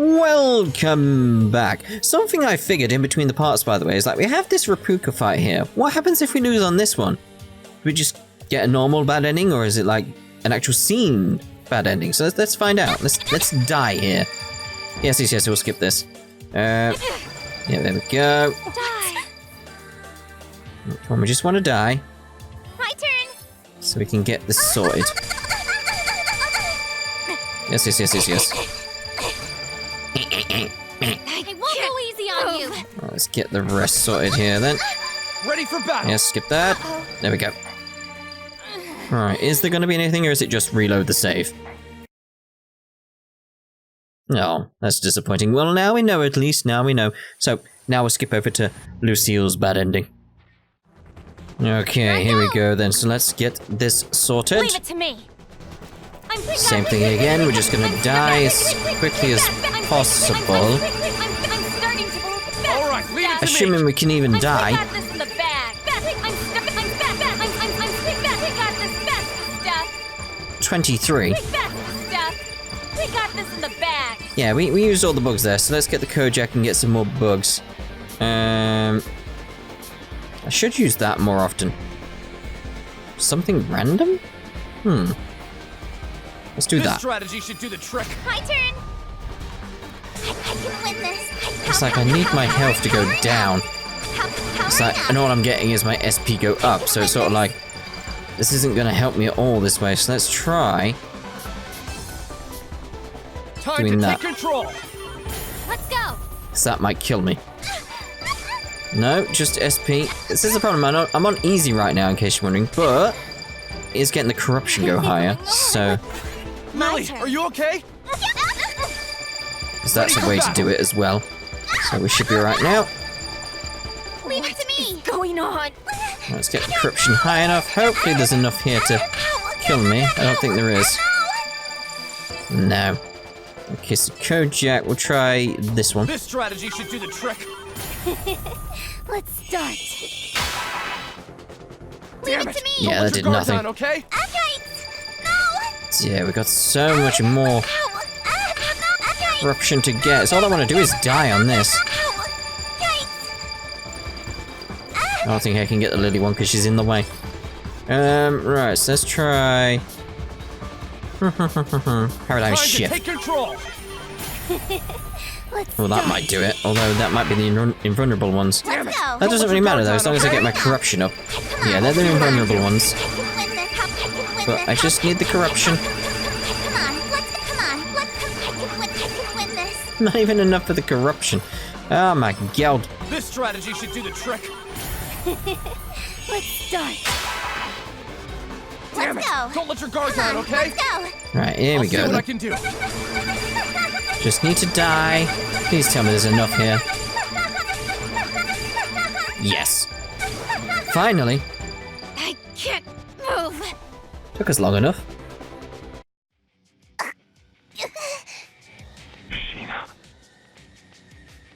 Welcome back. Something I figured in between the parts, by the way, is like we have this Rapuka fight here. What happens if we lose on this one? Do we just get a normal bad ending, or is it like an actual scene bad ending? So let's find out. Let's die here. Yes, we'll skip this. Yeah, there we go. Die. Come on, we just want to die. My turn. So we can get this sorted. Yes. I won't go easy on you. Well, let's get the rest sorted here then. Ready for battle. Yes, skip that. There we go. Alright, is there going to be anything, or is it just reload the save? No, that's disappointing. Well, now we know at least. Now we know. So, now we'll skip over to Lucille's bad ending. Okay, here we go then. So let's get this sorted. Leave it to me. Same thing again. We're just going to die as quickly as possible. I'm starting to believe the best. All right, leave it to me. Assuming we can even die. I got this in the bag. We got this best stuff. 23. Best stuff. We got this in the bag. Yeah, we used all the bugs there, so let's get the Kojak and get some more bugs. I should use that more often. Something random? Let's do This that. strategy should do the trick. My turn. I can win this. It's like I need my health to go down. It's like, and all I'm getting is my SP go up, so it's sort of like, this isn't going to help me at all this way, so let's try Time doing to that. take control. Let's go. Because that might kill me. No, just SP. This is the problem, I'm on easy right now, in case you're wondering, but it's getting the corruption go higher, so... Lily, are you okay? Because that's a way to do it as well. So we should be alright now. Leave it to me. What's going on? Let's get the corruption high enough. Hopefully there's enough here to kill me. I don't think there is. No. Okay, so Kojak, we'll try this one. This strategy should do the trick. Let's start. Damn Leave it to me. Yeah, Don't that let did your guard nothing. down, okay? Okay. No. Yeah, we got so much more corruption to get. So all I want to do is die on this. I don't think I can get the Lily one because she's in the way. Right, so let's try... Paradigm Time to Shift. take control. Well, that might do it, although that might be the invulnerable ones. Damn it. That doesn't really matter though, as long as I get my corruption up. Yeah, they're the invulnerable ones. But I just need the corruption. Not even enough for the corruption. Oh my god. This strategy should do the trick. Let's start. Damn it. Don't let your guard down, okay? Right, here we See go what I then. can do. Just need to die. Please tell me there's enough here. Yes. Finally. I can't move. Took us long enough.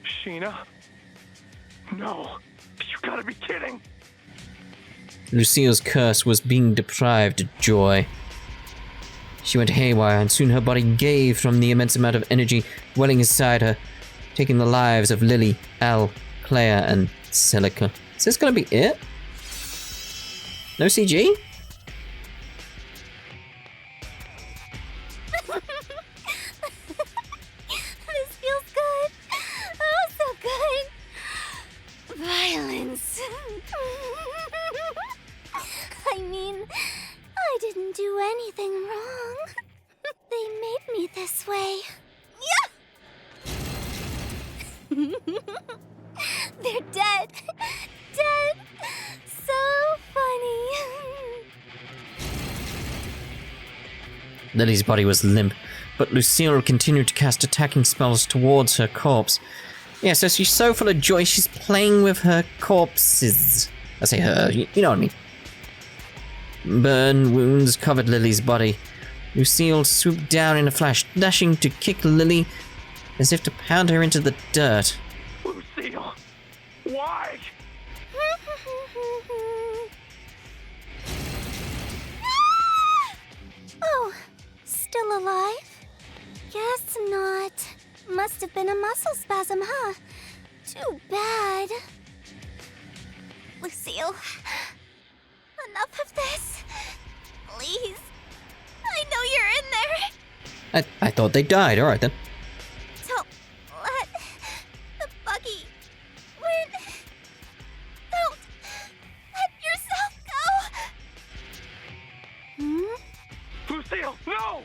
SHina? No. You gotta be kidding. Lucille's curse was being deprived of joy. She went haywire, and soon her body gave from the immense amount of energy welling inside her, taking the lives of Lily, Al, Claire, and Silica. Is this gonna be it? No CG? This feels good. Oh, so good. Violence. I mean, I didn't do anything wrong. They made me this way. They're dead. Dead. So funny. Lily's body was limp, but Lucille continued to cast attacking spells towards her corpse. Yeah, so she's so full of joy, she's playing with her corpses. I say her, you know what I mean. Burn wounds covered Lily's body. Lucille swooped down in a flash, dashing to kick Lily as if to pound her into the dirt. Lucille, why? Oh, still alive? Guess not. Must have been a muscle spasm, huh? Too bad. Lucille, enough of this. Please. I know you're in there. I thought they died. Alright then. Don't let the buggy win. Don't let yourself go. Lucille, no!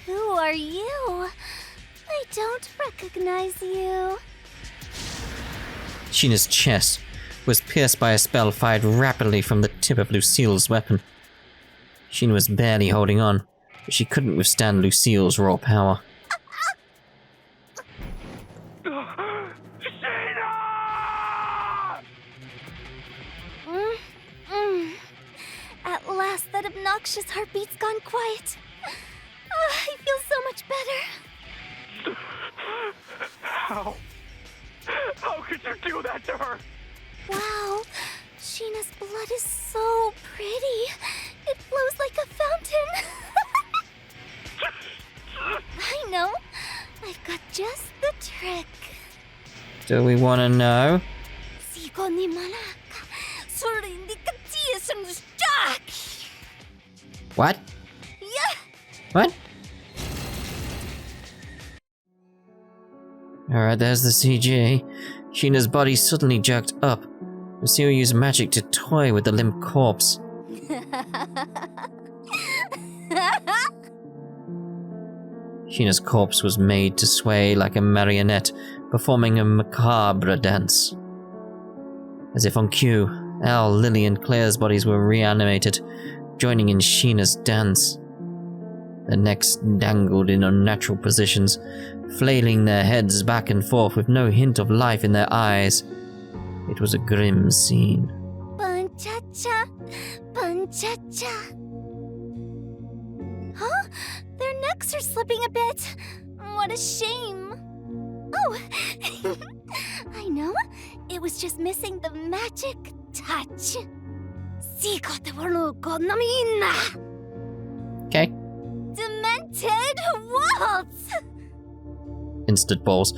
Who are you? I don't recognize you. Shina's chest was pierced by a spell fired rapidly from the tip of Lucille's weapon. Shina was barely holding on, but she couldn't withstand Lucille's raw power. SHina! At last, that obnoxious heartbeat's gone quiet. I feel so much better. How could you do that to her? Wow, Shina's blood is so pretty. It flows like a fountain. I know. I've got just the trick. Do we want to know? What? Yeah. What? Alright, there's the CG. Shina's body suddenly jerked up. Lucille used magic to toy with the limp corpse. Shina's corpse was made to sway like a marionette, performing a macabre dance. As if on cue, Al, Lily, and Claire's bodies were reanimated, joining in Shina's dance. Their necks dangled in unnatural positions, flailing their heads back and forth with no hint of life in their eyes. It was a grim scene. Bun-cha-cha, bun-cha-cha. Huh? Their necks are slipping a bit. What a shame. Oh, I know. It was just missing the magic touch. Okay. Demented Waltz! Instant balls.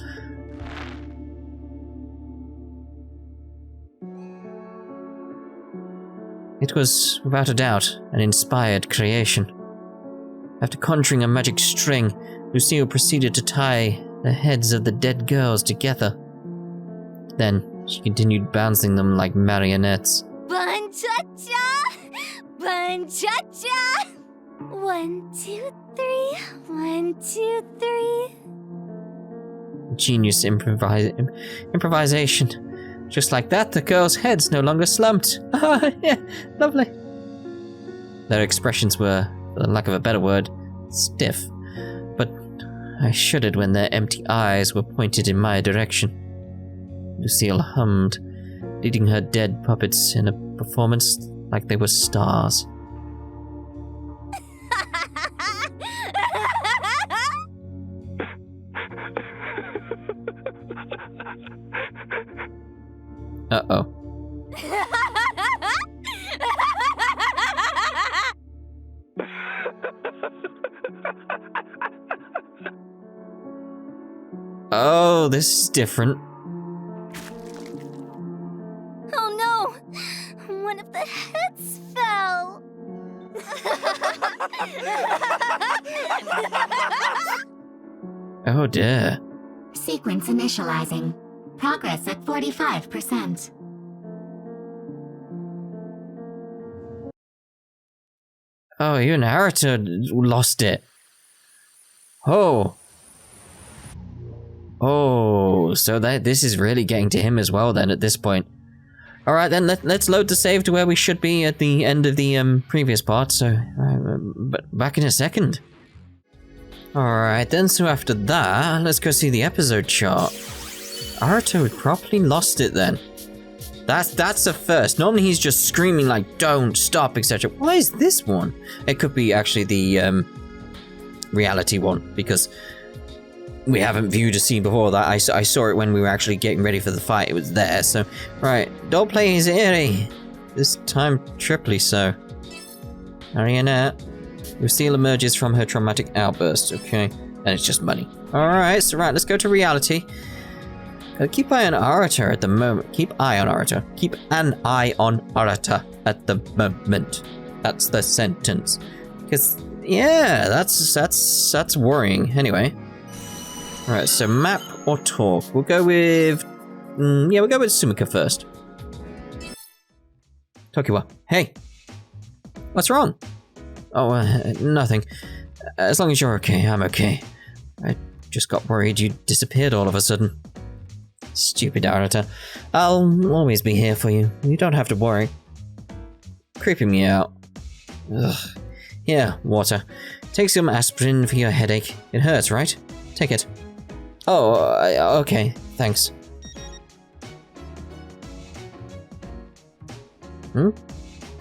It was, without a doubt, an inspired creation. After conjuring a magic string, Lucille proceeded to tie the heads of the dead girls together. Then, she continued bouncing them like marionettes. Bun-cha-cha! Bun-cha-cha! 1, 2, 3. 1, 2, 3. Genius improvisation. Just like that, the girls' heads no longer slumped. Ah, yeah, lovely. Their expressions were, for the lack of a better word, stiff. But I shuddered when their empty eyes were pointed in my direction. Lucille hummed, leading her dead puppets in a performance like they were stars. Uh-oh. Oh, this is different. Oh no! One of the heads fell! Oh dear. Sequence initializing. Progress at 45%. Oh, even Naruto lost it. Oh. Oh, so this is really getting to him as well then at this point. Alright then, let's load the save to where we should be at the end of the previous part, so back in a second. Alright then, so after that, let's go see the episode chart. Naruto had properly lost it then. That's a first. Normally he's just screaming like, don't stop, etc. Why is this one? It could be actually the reality one, because we haven't viewed a scene before that. I saw it when we were actually getting ready for the fight. It was there, so... Right, don't play his eerie. This time triply so. Marionette. Lucille emerges from her traumatic outburst, okay. And it's just money. Alright, so right, let's go to reality. Keep eye on Arata at the moment. Keep eye on Arata. Keep an eye on Arata at the moment. That's the sentence. Because, yeah, that's worrying. Anyway. Alright, so map or talk? We'll go with... yeah, we'll go with Sumika first. Tokiwa, hey. What's wrong? Oh, nothing. As long as you're okay, I'm okay. I just got worried you disappeared all of a sudden. Stupid Arata. I'll always be here for you. You don't have to worry. Creeping me out. Ugh. Here, water. Take some aspirin for your headache. It hurts, right? Take it. Oh, okay. Thanks.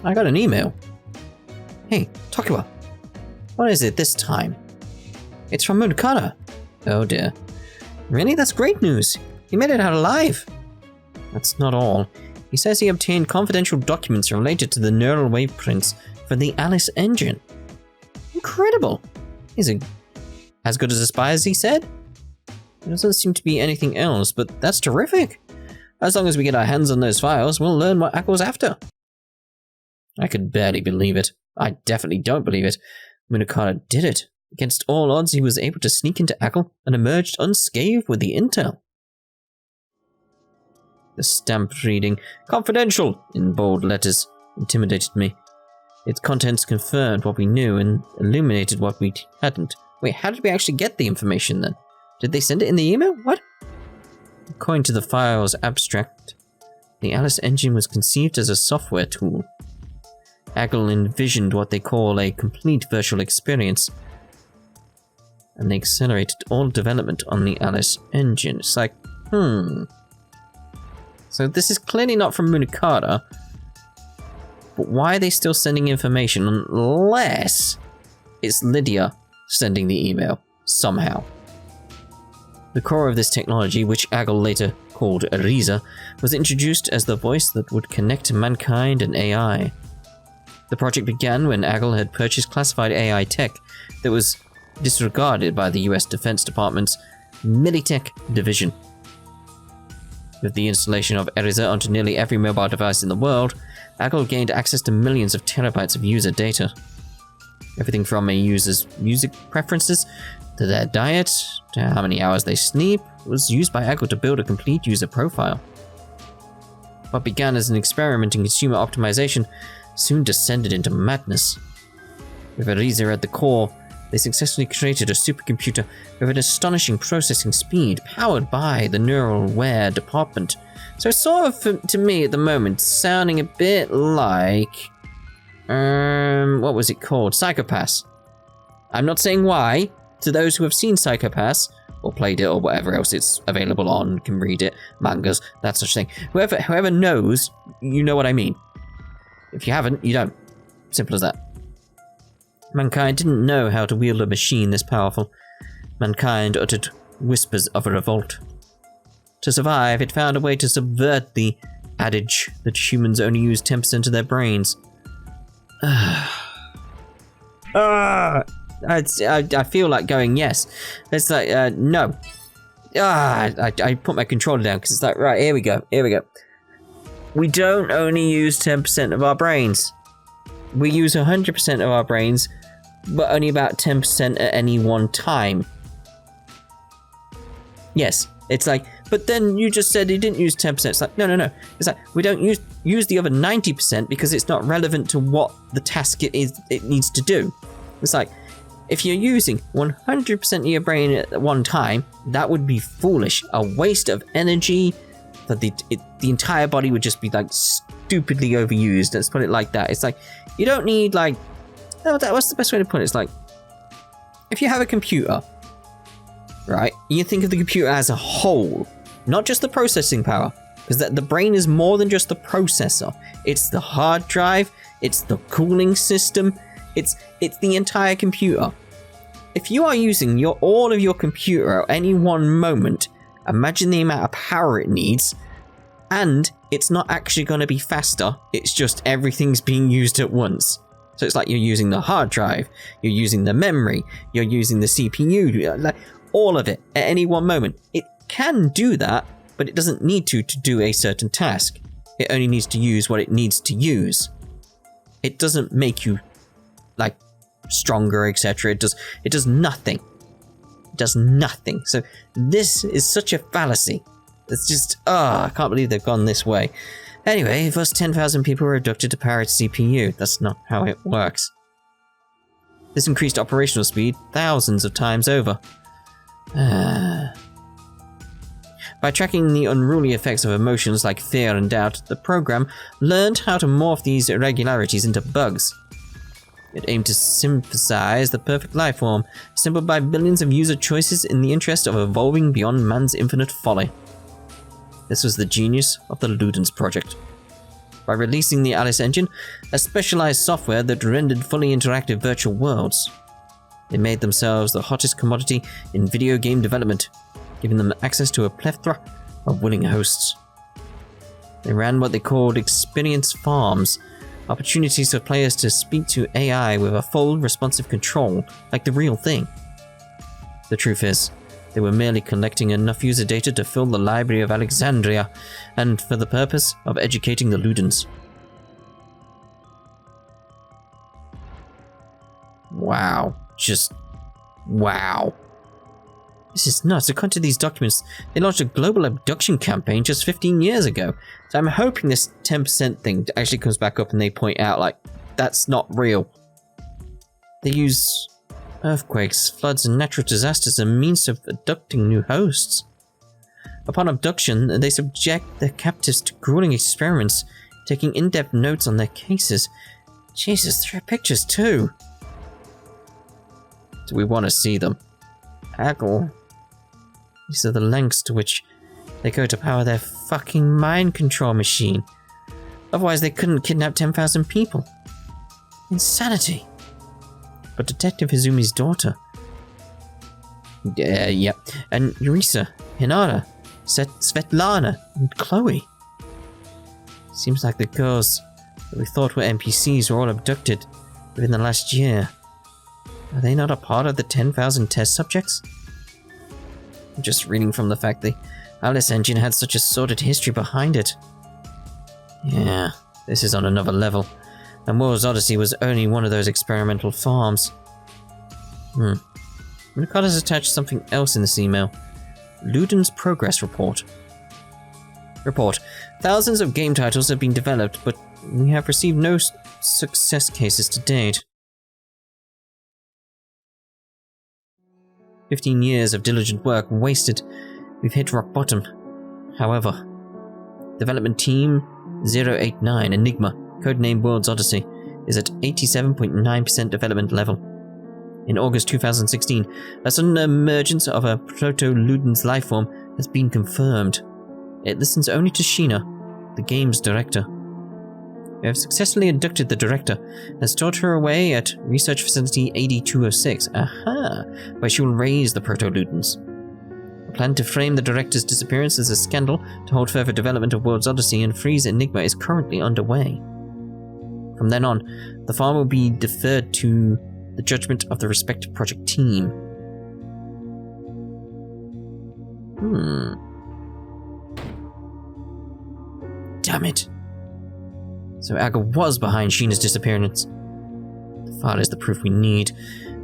I got an email. Hey, Tokiwa. What is it this time? It's from Munakata. Oh dear. Really? That's great news. He made it out alive. That's not all. He says he obtained confidential documents related to the neural wave prints for the Alice engine. Incredible. Is he as good as a spy as he said? There doesn't seem to be anything else, but that's terrific. As long as we get our hands on those files, we'll learn what Ackle's after. I could barely believe it. I definitely don't believe it. Munakata did it. Against all odds, he was able to sneak into Ackle and emerged unscathed with the intel. The stamp reading, confidential, in bold letters, intimidated me. Its contents confirmed what we knew and illuminated what we hadn't. Wait, how did we actually get the information then? Did they send it in the email? What? According to the file's abstract, the Alice engine was conceived as a software tool. Ackle envisioned what they call a complete virtual experience, and they accelerated all development on the Alice engine. It's like, So this is clearly not from Munakata, but why are they still sending information unless it's Lydia sending the email somehow? The core of this technology, which Ackle later called Ariza, was introduced as the voice that would connect mankind and AI. The project began when Ackle had purchased classified AI tech that was disregarded by the US Defense Department's Militech division. With the installation of Ariza onto nearly every mobile device in the world, Ackle gained access to millions of terabytes of user data. Everything from a user's music preferences to their diet to how many hours they sleep was used by Ackle to build a complete user profile. What began as an experiment in consumer optimization soon descended into madness. With Ariza at the core, they successfully created a supercomputer with an astonishing processing speed powered by the neural-ware department. So it's sort of, to me at the moment, sounding a bit like... what was it called? Psychopaths. I'm not saying why. To those who have seen Psychopaths, or played it, or whatever else it's available on, can read it, mangas, that such thing. Whoever knows, you know what I mean. If you haven't, you don't. Simple as that. Mankind didn't know how to wield a machine this powerful. Mankind uttered whispers of a revolt. To survive, it found a way to subvert the adage that humans only use 10% of their brains. I feel like going yes. It's like, no. I put my controller down because it's like, right, here we go. We don't only use 10% of our brains. We use 100% of our brains, but only about 10% at any one time. Yes, it's like, but then you just said you didn't use 10%. It's like, no. It's like, we don't use the other 90% because it's not relevant to what the task it needs to do. It's like, if you're using 100% of your brain at one time, that would be foolish. A waste of energy. That the entire body would just be like stupidly overused. Let's put it like that. It's like, you don't need like, what's the best way to put it? It's like, if you have a computer, right, you think of the computer as a whole, not just the processing power, because the brain is more than just the processor. It's the hard drive, it's the cooling system, it's the entire computer. If you are using all of your computer at any one moment, imagine the amount of power it needs, and it's not actually going to be faster, it's just everything's being used at once. So it's like you're using the hard drive, you're using the memory, you're using the CPU, like all of it at any one moment. It can do that, but it doesn't need to do a certain task. It only needs to use what it needs to use. It doesn't make you like stronger, etc. It does nothing. It does nothing. So this is such a fallacy. It's just, I can't believe they've gone this way. Anyway, thus 10,000 people were abducted to power its CPU. That's not how it works. This increased operational speed thousands of times over. By tracking the unruly effects of emotions like fear and doubt, the program learned how to morph these irregularities into bugs. It aimed to synthesize the perfect life form, assembled by billions of user choices in the interest of evolving beyond man's infinite folly. This was the genius of the Ludens project. By releasing the Alice engine, a specialized software that rendered fully interactive virtual worlds, they made themselves the hottest commodity in video game development, giving them access to a plethora of willing hosts. They ran what they called experience farms, opportunities for players to speak to AI with a full responsive control, like the real thing. The truth is, they were merely collecting enough user data to fill the Library of Alexandria, and for the purpose of educating the Ludens. Wow. Just wow. This is nuts. According to these documents, they launched a global abduction campaign just 15 years ago. So I'm hoping this 10% thing actually comes back up and they point out, like, that's not real. They use earthquakes, floods, and natural disasters as a means of abducting new hosts. Upon abduction, they subject their captives to grueling experiments, taking in-depth notes on their cases. Jesus, there are pictures too. Do we want to see them? Haggle. These are the lengths to which they go to power their fucking mind control machine. Otherwise they couldn't kidnap 10,000 people. Insanity. But Detective Hizumi's daughter. Yeah. And Yurisa, Hinata, Svetlana, and Chloe. Seems like the girls that we thought were NPCs were all abducted within the last year. Are they not a part of the 10,000 test subjects? I'm just reading from the fact the Alice engine had such a sordid history behind it. Yeah, this is on another level. And World's Odyssey was only one of those experimental farms. Minokata's attached something else in this email. Luden's Progress Report. Thousands of game titles have been developed, but we have received no success cases to date. 15 years of diligent work wasted. We've hit rock bottom. However, development team 089 Enigma, codenamed World's Odyssey, is at 87.9% development level. In August 2016, a sudden emergence of a proto-Luden's lifeform has been confirmed. It listens only to SHina, the game's director. We have successfully abducted the director and stored her away at Research Facility 8206, where she will raise the proto-Ludens. A plan to frame the director's disappearance as a scandal to hold further development of World's Odyssey and freeze Enigma is currently underway. From then on, the farm will be deferred to the judgment of the respective project team. Damn it. So Aga was behind Shina's disappearance. The file is the proof we need.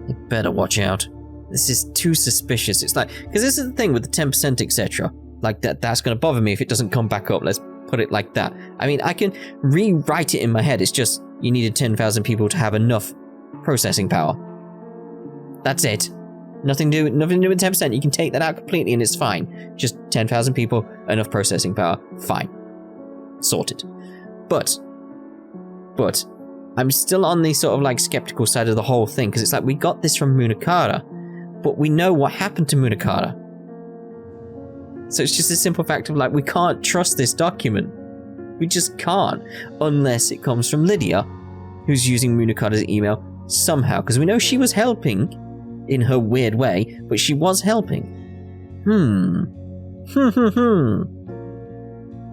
They better watch out. This is too suspicious. It's like, because this is the thing with the 10%, etc. Like that's going to bother me if it doesn't come back up. Let's put it like that. I mean, I can rewrite it in my head. It's just you needed 10,000 people to have enough processing power. That's it. Nothing to do with 10%. You can take that out completely and it's fine. Just 10,000 people, enough processing power. Fine. Sorted. But I'm still on the sort of like skeptical side of the whole thing, because it's like we got this from Munakata, but we know what happened to Munakata. So it's just a simple fact of like, we can't trust this document. We just can't, unless it comes from Lydia, who's using Munakata's email somehow, because we know she was helping in her weird way, but she was helping.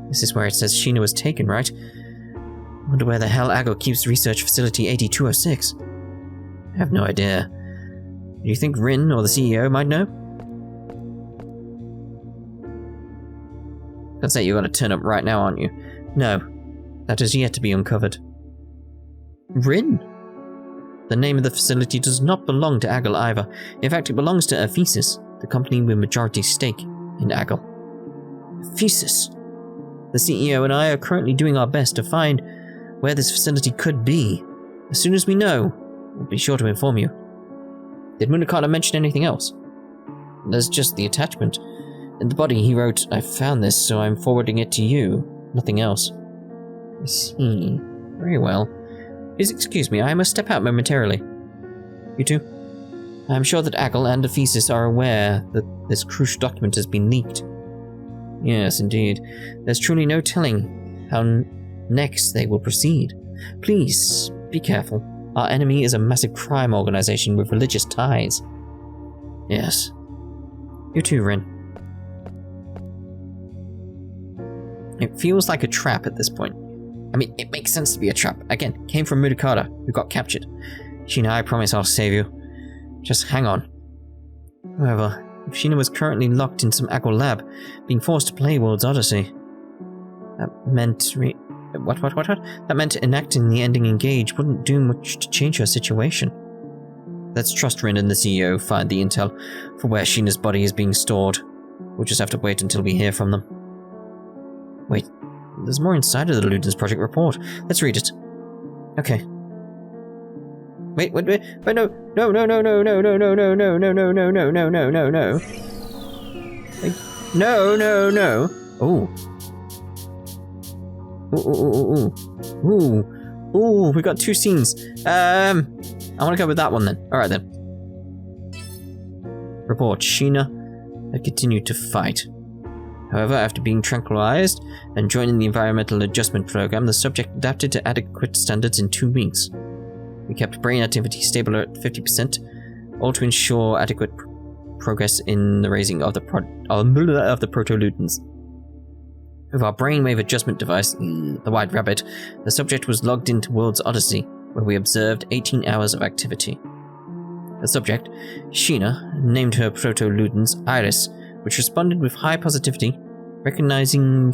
This is where it says Shina was taken, right? wonder where the hell Agel keeps research facility 8206. I have no idea. Do you think Rin or the CEO might know? That's it, you're gonna turn up right now, aren't you? No, that is yet to be uncovered. Rin? The name of the facility does not belong to Agel either. In fact, it belongs to Ephesus, the company with majority stake in Agel. Ephesus? The CEO and I are currently doing our best to find where this facility could be. As soon as we know, we'll be sure to inform you. Did Munakata mention anything else? There's just the attachment. In the body he wrote, I found this, so I'm forwarding it to you. Nothing else. I see. Very well. Please excuse me, I must step out momentarily. You too? I'm sure that Agel and Ephesus are aware that this crucial document has been leaked. Yes, indeed. There's truly no telling how next they will proceed. Please, be careful. Our enemy is a massive crime organization with religious ties. Yes. You too, Rin. It feels like a trap at this point. I mean, it makes sense to be a trap. Again, came from Mudokata, who got captured. SHina, I promise I'll save you. Just hang on. However, if SHina was currently locked in some Agel lab, being forced to play World's Odyssey, that meant What? That meant enacting the ending engage wouldn't do much to change her situation. Let's trust Rin and the CEO find the intel for where SHina's body is being stored. We'll just have to wait until we hear from them. Wait, there's more inside of the Ludens Project report. Let's read it. Okay. Wait, no. No. Oh. Ooh, we got two scenes. I want to go with that one then. Alright then. Report, SHina had continued to fight. However, after being tranquilized and joining the environmental adjustment program, the subject adapted to adequate standards in 2 weeks. We kept brain activity stable at 50%, all to ensure adequate progress in the raising of the proto-ludens. With our brainwave adjustment device, the White Rabbit, the subject was logged into World's Odyssey, where we observed 18 hours of activity. The subject, SHina, named her proto-ludens Iris, which responded with high positivity, recognizing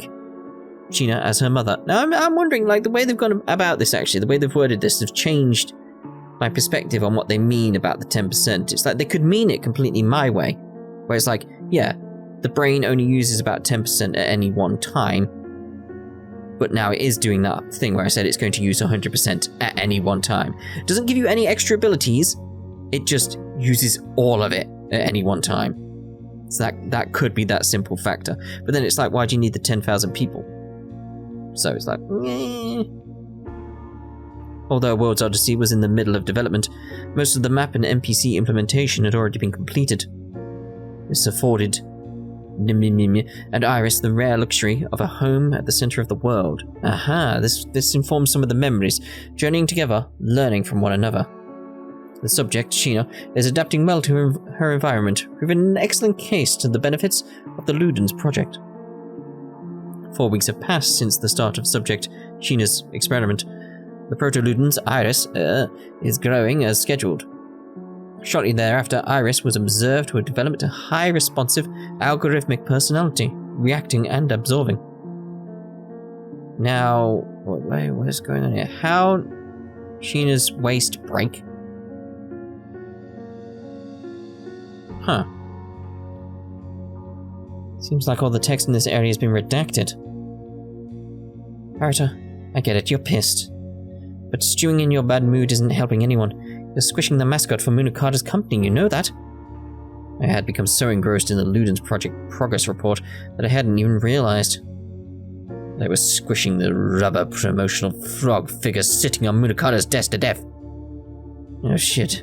SHina as her mother. Now, I'm wondering, like, the way they've gone about this, actually, the way they've worded this, has changed my perspective on what they mean about the 10%. It's like they could mean it completely my way, where it's like, yeah, the brain only uses about 10% at any one time, but now it is doing that thing where I said it's going to use 100% at any one time. It doesn't give you any extra abilities, it just uses all of it at any one time. So that could be that simple factor. But then it's like, why do you need the 10,000 people? So it's like, Although World's Odyssey was in the middle of development, most of the map and NPC implementation had already been completed. This afforded and Iris the rare luxury of a home at the center of the world. Aha, this informs some of the memories, journeying together, learning from one another. The subject, SHina, is adapting well to her environment, proving an excellent case to the benefits of the Ludens project. 4 weeks have passed since the start of subject SHina's experiment. The proto-Ludens, Iris, is growing as scheduled. Shortly thereafter, Iris was observed to have developed a high responsive algorithmic personality, reacting and absorbing. Now, what is going on here? How SHina's waist break? Huh. Seems like all the text in this area has been redacted. Arata, I get it, you're pissed. But stewing in your bad mood isn't helping anyone. You're squishing the mascot for Munakata's company, you know that? I had become so engrossed in the Ludens Project progress report that I hadn't even realized. I was squishing the rubber promotional frog figure sitting on Munakata's desk to death. Oh shit.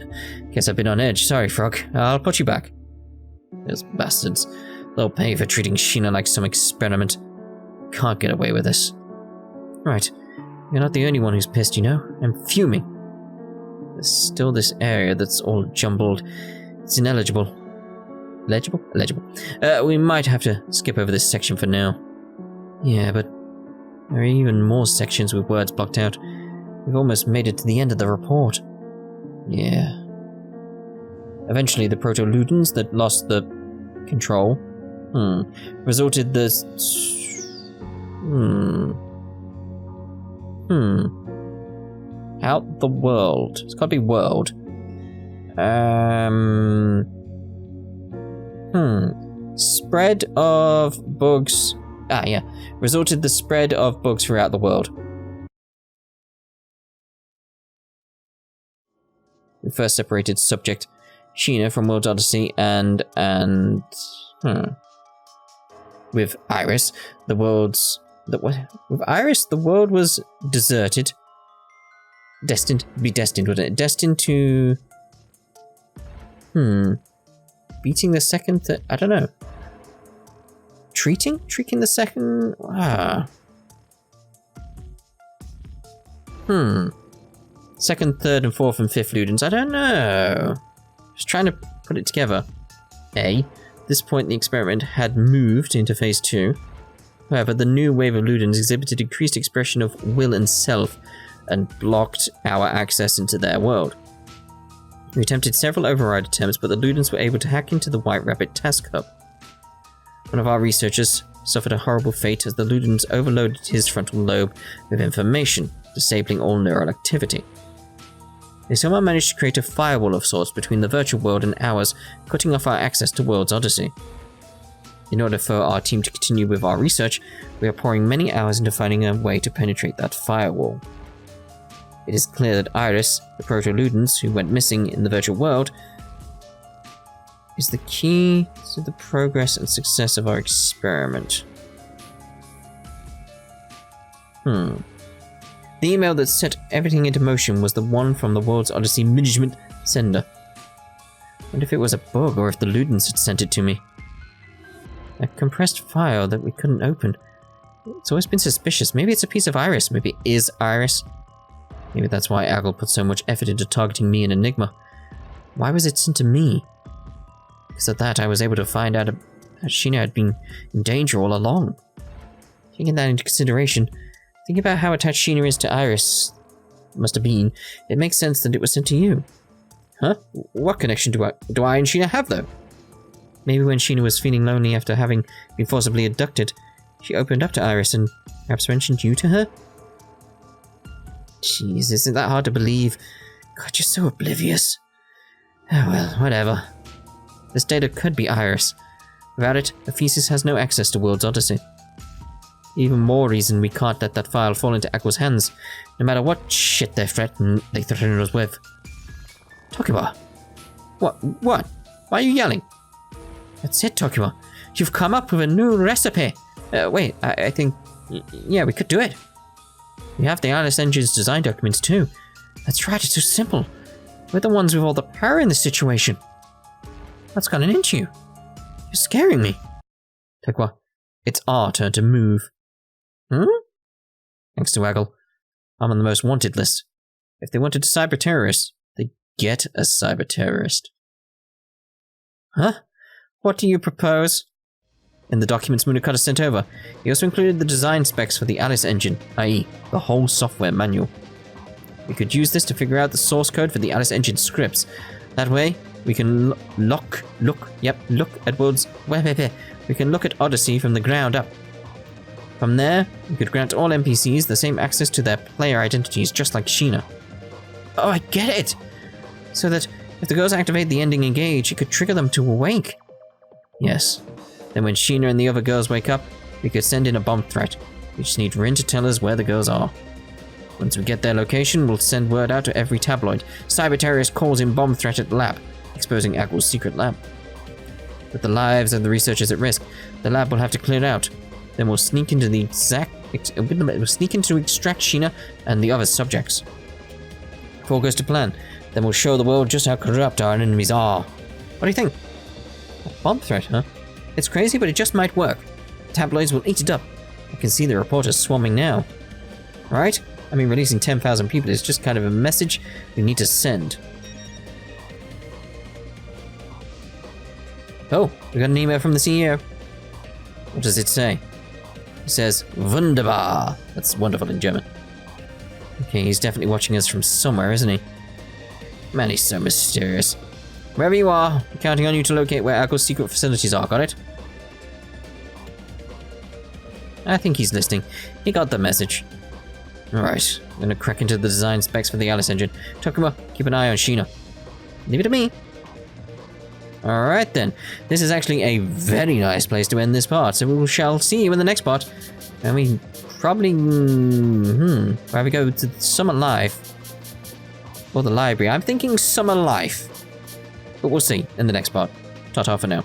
Guess I've been on edge. Sorry, Frog. I'll put you back. Those bastards. They'll pay for treating SHina like some experiment. Can't get away with this. Right. You're not the only one who's pissed, you know. I'm fuming. There's still this area that's all jumbled. It's ineligible. Legible? Illegible. We might have to skip over this section for now. Yeah, but There are even more sections with words blocked out. We've almost made it to the end of the report. Yeah. Eventually, the proto-ludens that lost the control, resorted the... Out the world. It's gotta be world. Spread of bugs. Resorted the spread of bugs throughout the world. We first separated subject SHina from World's Odyssey and with Iris, the world was deserted. Destined to be destined, wasn't it? Destined to beating the second I don't know. Treating the second Second, third, and fourth and fifth Ludens. I don't know. Just trying to put it together. At this point, the experiment had moved into phase 2. However, the new wave of Ludens exhibited increased expression of will and self and blocked our access into their world. We attempted several override attempts, but the Ludens were able to hack into the White Rabbit task hub. One of our researchers suffered a horrible fate as the Ludens overloaded his frontal lobe with information, disabling all neural activity. They somehow managed to create a firewall of sorts between the virtual world and ours, cutting off our access to World's Odyssey. In order for our team to continue with our research, we are pouring many hours into finding a way to penetrate that firewall. It is clear that Iris, the proto-Ludens who went missing in the virtual world, is the key to the progress and success of our experiment. The email that set everything into motion was the one from the World's Odyssey management sender. I wonder if it was a bug or if the Ludens had sent it to me. A compressed file that we couldn't open. It's always been suspicious. Maybe it's a piece of Iris. Maybe it is Iris. Maybe that's why Aggle put so much effort into targeting me and Enigma. Why was it sent to me? Because of that, I was able to find out that SHina had been in danger all along. Taking that into consideration, think about how attached SHina is to Iris. Must have been. It makes sense that it was sent to you. Huh? What connection do I and SHina have, though? Maybe when SHina was feeling lonely after having been forcibly abducted, she opened up to Iris and perhaps mentioned you to her? Jeez, isn't that hard to believe? God, you're so oblivious. Oh well, whatever. This data could be Iris. Without it, Ephesus has no access to World's Odyssey. Even more reason we can't let that file fall into Aqua's hands, no matter what shit they threaten us with. Tokiwa! What? Why are you yelling? That's it, Tokiwa. You've come up with a new recipe. Wait, I think... yeah, we could do it. We have the Alice Engine's design documents too. That's right, it's so simple. We're the ones with all the power in this situation. What's gotten into you? You're scaring me. Tokiwa, it's our turn to move. Thanks to Aggle, I'm on the most wanted list. If they wanted a cyber terrorist, they'd get a cyber terrorist. Huh? What do you propose? In the documents Munakata sent over, he also included the design specs for the Alice engine, i.e., the whole software manual. We could use this to figure out the source code for the Alice engine scripts. That way, we can look at World's... we can look at Odyssey from the ground up. From there, we could grant all NPCs the same access to their player identities, just like SHina. Oh, I get it! So that if the girls activate the ending engage, it could trigger them to awake. Yes. Then when SHina and the other girls wake up, we could send in a bomb threat. We just need Rin to tell us where the girls are. Once we get their location, we'll send word out to every tabloid. Cyber terrorist calls in bomb threat at lab, exposing Aggle's secret lab. With the lives of the researchers at risk, the lab will have to clear it out. Then we'll sneak into extract SHina and the other subjects. If all goes to plan, then we'll show the world just how corrupt our enemies are. What do you think? A bomb threat, huh? It's crazy, but it just might work. The tabloids will eat it up. I can see the reporters swarming now. Right? I mean, releasing 10,000 people is just kind of a message we need to send. Oh, we got an email from the CEO. What does it say? He says, wunderbar. That's wonderful in German. Okay, he's definitely watching us from somewhere, isn't he? Man, he's so mysterious. Wherever you are, I'm counting on you to locate where Echo's secret facilities are, got it? I think he's listening. He got the message. Alright, I'm gonna crack into the design specs for the Alice engine. Takuma, keep an eye on SHina. Leave it to me. Alright then. This is actually a very nice place to end this part, so we shall see you in the next part. I mean, probably... where we go to Summer Life. Or the library. I'm thinking Summer Life. But we'll see in the next part. Ta-ta for now.